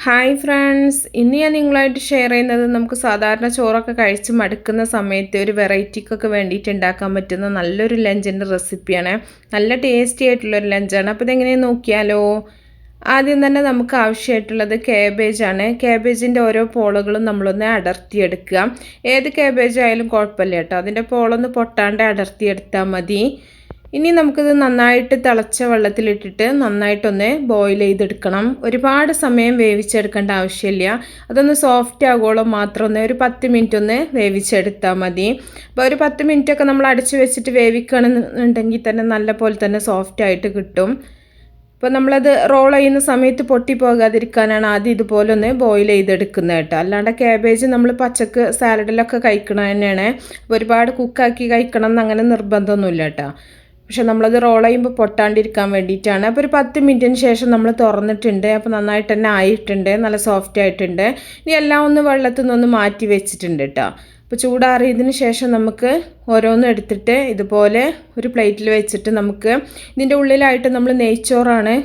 Hi friends, ഇന്ന് ഞാൻ നിങ്ങളായിട്ട് ഷെയർ ചെയ്യുന്നത് നമുക്ക് സാധാരണ ചോറൊക്കെ കഴിച്ച് മടുക്കുന്ന സമയത്ത് ഒരു വെറൈറ്റിക്കൊക്കെ വേണ്ടിയിട്ട് ഉണ്ടാക്കാൻ പറ്റുന്ന നല്ലൊരു ലഞ്ചിൻ്റെ റെസിപ്പിയാണ്. നല്ല ടേസ്റ്റി ആയിട്ടുള്ളൊരു ലഞ്ചാണ്. അപ്പോൾ ഇതെങ്ങനെയാണ് നോക്കിയാലോ. ആദ്യം തന്നെ നമുക്ക് ആവശ്യമായിട്ടുള്ളത് കാബേജാണ്. കാബേജിൻ്റെ ഓരോ പോളകളും നമ്മളൊന്ന് അടർത്തിയെടുക്കുക. ഏത് കാബേജ് ആയാലും കുഴപ്പമില്ല കേട്ടോ, അതിൻ്റെ പോളൊന്ന് പൊട്ടാണ്ട് അടർത്തിയെടുത്താൽ മതി. ഇനി നമുക്കിത് നന്നായിട്ട് തിളച്ച വെള്ളത്തിലിട്ടിട്ട് നന്നായിട്ടൊന്ന് ബോയിൽ ചെയ്തെടുക്കണം. ഒരുപാട് സമയം വേവിച്ചെടുക്കേണ്ട ആവശ്യമില്ല. അതൊന്ന് സോഫ്റ്റ് ആകുവോളം മാത്രം ഒന്ന് ഒരു 10 മിനിറ്റ് ഒന്ന് വേവിച്ചെടുത്താൽ മതി. അപ്പോൾ ഒരു 10 മിനിറ്റൊക്കെ നമ്മൾ അടച്ച് വെച്ചിട്ട് വേവിക്കണമെന്നുണ്ടെങ്കിൽ തന്നെ നല്ല പോലെ തന്നെ സോഫ്റ്റായിട്ട് കിട്ടും. അപ്പോൾ നമ്മളത് റോൾ ചെയ്യുന്ന സമയത്ത് പൊട്ടിപ്പോകാതിരിക്കാനാണ് ആദ്യം ഇതുപോലെ ഒന്ന് ബോയിൽ ചെയ്തെടുക്കുന്നത് കേട്ടോ. അല്ലാണ്ട് കാബേജ് നമ്മൾ പച്ചക്ക് സാലഡിലൊക്കെ കഴിക്കണത് തന്നെയാണ്. അപ്പോൾ ഒരുപാട് കുക്കാക്കി കഴിക്കണം എന്ന് അങ്ങനെ നിർബന്ധമൊന്നുമില്ല കേട്ടോ. പക്ഷെ നമ്മളത് റോൾ ചെയ്യുമ്പോൾ പൊട്ടാണ്ടിരിക്കാൻ വേണ്ടിയിട്ടാണ്. അപ്പോൾ ഒരു 10 മിനിറ്റിന് ശേഷം നമ്മൾ തുറന്നിട്ടുണ്ട്. അപ്പോൾ നന്നായിട്ട് തന്നെ ആയിട്ടുണ്ട്, നല്ല സോഫ്റ്റ് ആയിട്ടുണ്ട്. ഇനി എല്ലാം ഒന്ന് വെള്ളത്തിൽ നിന്നൊന്ന് മാറ്റി വെച്ചിട്ടുണ്ട് കേട്ടോ. അപ്പോൾ ചൂടാറിയതിന് ശേഷം നമുക്ക് ഓരോന്നും എടുത്തിട്ട് ഇതുപോലെ ഒരു പ്ലേറ്റിൽ വെച്ചിട്ട് നമുക്ക് ഇതിൻ്റെ ഉള്ളിലായിട്ട് നമ്മൾ നെയ്ച്ചോറാണ്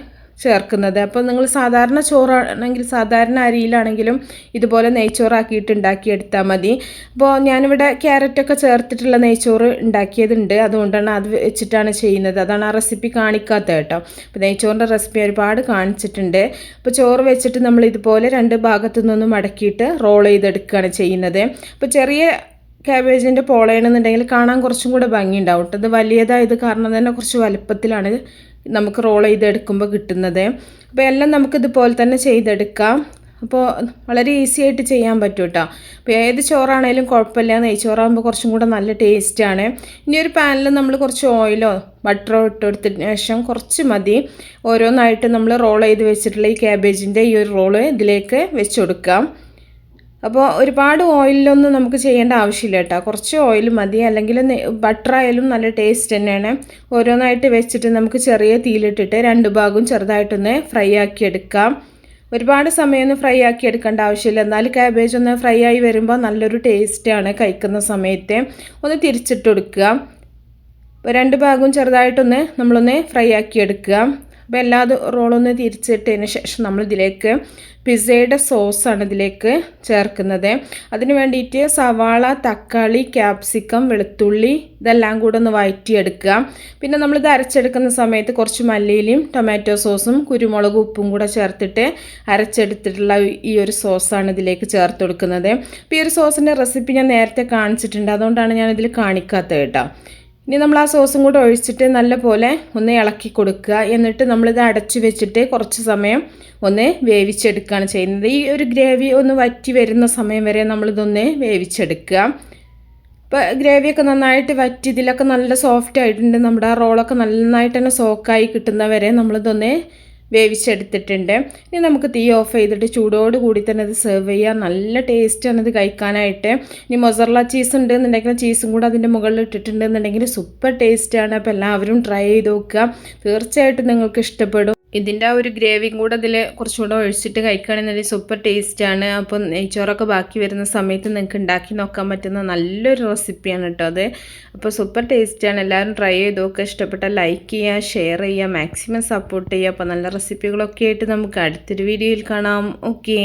ചേർക്കുന്നത്. അപ്പോൾ നിങ്ങൾ സാധാരണ ചോറാണെങ്കിൽ സാധാരണ അരിയിലാണെങ്കിലും ഇതുപോലെ നെയ്ച്ചോറാക്കിയിട്ട് ഉണ്ടാക്കിയെടുത്താൽ മതി. അപ്പോൾ ഞാനിവിടെ ക്യാരറ്റൊക്കെ ചേർത്തിട്ടുള്ള നെയ്ച്ചോറ് ഉണ്ടാക്കിയതുണ്ട്, അതുകൊണ്ടാണ് അത് വെച്ചിട്ടാണ് ചെയ്യുന്നത്. അതാണ് ആ റെസിപ്പി കാണിക്കാത്തത് കേട്ടോ. അപ്പോൾ നെയ്ച്ചോറിൻ്റെ റെസിപ്പി ഒരുപാട് കാണിച്ചിട്ടുണ്ട്. അപ്പോൾ ചോറ് വെച്ചിട്ട് നമ്മൾ ഇതുപോലെ 2 ഭാഗത്തു നിന്നും മടക്കിയിട്ട് റോൾ ചെയ്തെടുക്കുകയാണ് ചെയ്യുന്നത്. അപ്പോൾ ചെറിയ കാബേജിൻ്റെ പോളയാണെന്നുണ്ടെങ്കിൽ കാണാൻ കുറച്ചും കൂടെ ഭംഗിയുണ്ടാവും കേട്ടോ. ഇത് വലിയതായത് കാരണം തന്നെ കുറച്ച് വലുപ്പത്തിലാണ് നമുക്ക് റോൾ ചെയ്തെടുക്കുമ്പോൾ കിട്ടുന്നത്. അപ്പോൾ എല്ലാം നമുക്കിതുപോലെ തന്നെ ചെയ്തെടുക്കാം. അപ്പോൾ വളരെ ഈസി ആയിട്ട് ചെയ്യാൻ പറ്റും കേട്ടോ. അപ്പോൾ ഏത് ചോറാണേലും കുഴപ്പമില്ല, നെയ്ച്ചോറാകുമ്പോൾ കുറച്ചും കൂടെ നല്ല ടേസ്റ്റാണ്. ഇനി ഒരു പാനിൽ നമ്മൾ കുറച്ച് ഓയിലോ ബട്ടറോ ഇട്ടെടുത്തതിന് ശേഷം കുറച്ച് മതി. ഓരോന്നായിട്ട് നമ്മൾ റോൾ ചെയ്ത് വെച്ചിട്ടുള്ള ഈ കാബേജിൻ്റെ ഈ ഒരു റോള് ഇതിലേക്ക് വെച്ച് കൊടുക്കാം. അപ്പോൾ ഒരുപാട് ഓയിലൊന്നും നമുക്ക് ചെയ്യേണ്ട ആവശ്യമില്ല കേട്ടോ, കുറച്ച് ഓയിൽ മതി. അല്ലെങ്കിൽ ബട്ടറായാലും നല്ല ടേസ്റ്റ് തന്നെയാണ്. ഓരോന്നായിട്ട് വെച്ചിട്ട് നമുക്ക് ചെറിയ തീയിലിട്ടിട്ട് 2 ഭാഗവും ചെറുതായിട്ടൊന്ന് ഫ്രൈ ആക്കി എടുക്കാം. ഒരുപാട് സമയമൊന്നും ഫ്രൈ ആക്കി എടുക്കേണ്ട ആവശ്യമില്ല. എന്നാലും കാബേജ് ഒന്ന് ഫ്രൈ ആയി വരുമ്പോൾ നല്ലൊരു ടേസ്റ്റാണ് കഴിക്കുന്ന സമയത്ത്. ഒന്ന് തിരിച്ചിട്ട് കൊടുക്കുക. അപ്പോൾ 2 ഭാഗവും ചെറുതായിട്ടൊന്ന് നമ്മളൊന്ന് ഫ്രൈ ആക്കി എടുക്കുക. അപ്പോൾ എല്ലാ റോളൊന്ന് തിരിച്ചിട്ടതിന് ശേഷം നമ്മളിതിലേക്ക് പിസ്സയുടെ സോസാണ് ഇതിലേക്ക് ചേർക്കുന്നത്. അതിന് വേണ്ടിയിട്ട് സവാള, തക്കാളി, ക്യാപ്സിക്കം, വെളുത്തുള്ളി ഇതെല്ലാം കൂടെ ഒന്ന് വഴറ്റിയെടുക്കുക. പിന്നെ നമ്മളിത് അരച്ചെടുക്കുന്ന സമയത്ത് കുറച്ച് മല്ലിയിലയും ടൊമാറ്റോ സോസും കുരുമുളകും ഉപ്പും കൂടെ ചേർത്തിട്ട് അരച്ചെടുത്തിട്ടുള്ള ഈ ഒരു സോസാണ് ഇതിലേക്ക് ചേർത്ത് കൊടുക്കുന്നത്. അപ്പോൾ ഈ ഒരു സോസിൻ്റെ റെസിപ്പി ഞാൻ നേരത്തെ കാണിച്ചിട്ടുണ്ട്, അതുകൊണ്ടാണ് ഞാനിതിൽ കാണിക്കാത്തത് കേട്ടോ. ഇനി നമ്മൾ ആ സോസും കൂടെ ഒഴിച്ചിട്ട് നല്ലപോലെ ഒന്ന് ഇളക്കി കൊടുക്കുക. എന്നിട്ട് നമ്മളിത് അടച്ചു വെച്ചിട്ട് കുറച്ച് സമയം ഒന്ന് വേവിച്ചെടുക്കുകയാണ് ചെയ്യുന്നത്. ഈ ഒരു ഗ്രേവി ഒന്ന് വറ്റി വരുന്ന സമയം വരെ നമ്മളിതൊന്ന് വേവിച്ചെടുക്കുക. അപ്പോൾ ഗ്രേവിയൊക്കെ നന്നായിട്ട് വറ്റി ഇതിലൊക്കെ നല്ല സോഫ്റ്റ് ആയിട്ടുണ്ട്. നമ്മുടെ ആ റോളൊക്കെ നന്നായിട്ട് തന്നെ സോക്കായി കിട്ടുന്നവരെ നമ്മളിതൊന്ന് വേവിച്ചെടുത്തിട്ടുണ്ട്. ഇനി നമുക്ക് തീ ഓഫ് ചെയ്തിട്ട് ചൂടോട് കൂടി തന്നെ ഇത് സെർവ് ചെയ്യാം. നല്ല ടേസ്റ്റാണ് ഇത് കഴിക്കാനായിട്ട്. ഇനി മൊസറല്ല ചീസ് ഉണ്ട് എന്നുണ്ടെങ്കിൽ ചീസും കൂടെ അതിൻ്റെ മുകളിൽ ഇട്ടിട്ടുണ്ടെന്നുണ്ടെങ്കിൽ സൂപ്പർ ടേസ്റ്റാണ്. അപ്പോൾ എല്ലാവരും ട്രൈ ചെയ്ത് നോക്കുക, തീർച്ചയായിട്ടും നിങ്ങൾക്ക് ഇഷ്ടപ്പെടും. ഇതിൻ്റെ ആ ഒരു ഗ്രേവിയും കൂടെ അതിൽ കുറച്ചുകൂടെ ഒഴിച്ചിട്ട് കഴിക്കുകയാണെന്നുണ്ടെങ്കിൽ സൂപ്പർ ടേസ്റ്റാണ്. അപ്പോൾ നെയ്ച്ചോറൊക്കെ ബാക്കി വരുന്ന സമയത്ത് നിങ്ങൾക്ക് ഉണ്ടാക്കി നോക്കാൻ പറ്റുന്ന നല്ലൊരു റെസിപ്പിയാണ് കേട്ടോ അത്. അപ്പോൾ സൂപ്പർ ടേസ്റ്റാണ്. എല്ലാവരും ട്രൈ ചെയ്ത് നോക്കുക. ഇഷ്ടപ്പെട്ടാൽ ലൈക്ക് ചെയ്യുക, ഷെയർ ചെയ്യുക, മാക്സിമം സപ്പോർട്ട് ചെയ്യുക. അപ്പോൾ നല്ല റെസിപ്പികളൊക്കെ ആയിട്ട് നമുക്ക് അടുത്തൊരു വീഡിയോയിൽ കാണാം. ഓക്കേ.